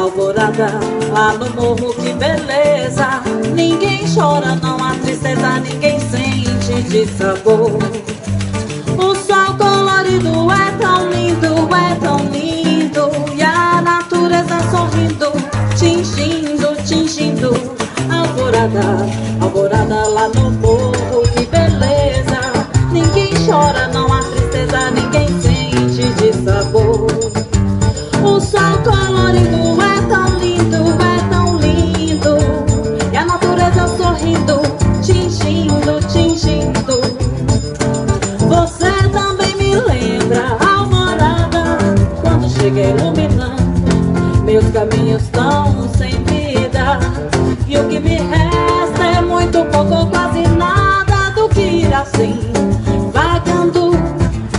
alvorada, lá no morro, que beleza. Ninguém chora, não há tristeza, ninguém sente de sabor. O sol colorido é tão lindo, é tão lindo. E a natureza sorrindo, tingindo, tingindo. Alvorada, alvorada lá no morro, que beleza. Ninguém chora, não há tristeza, ninguém sente de sabor. O sol colorido é tão lindo, é tão lindo. E a natureza sorrindo, tingindo, tingindo. Você também me lembra, alvorada, quando chega iluminando meus caminhos tão sem vida. E o que me resta é muito pouco, quase nada do que ir assim, vagando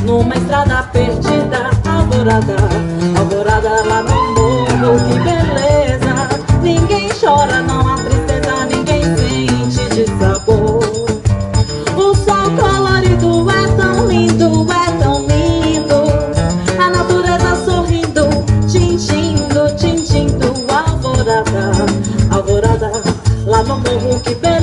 numa estrada perdida. Alvorada, alvorada lá no morro, que beleza. Ninguém chora, não há tristeza, ninguém sente de sabor. O sol colorido é tão lindo, é tão lindo. A natureza sorrindo, tingindo, tingindo. Alvorada, alvorada lá no morro, que beleza.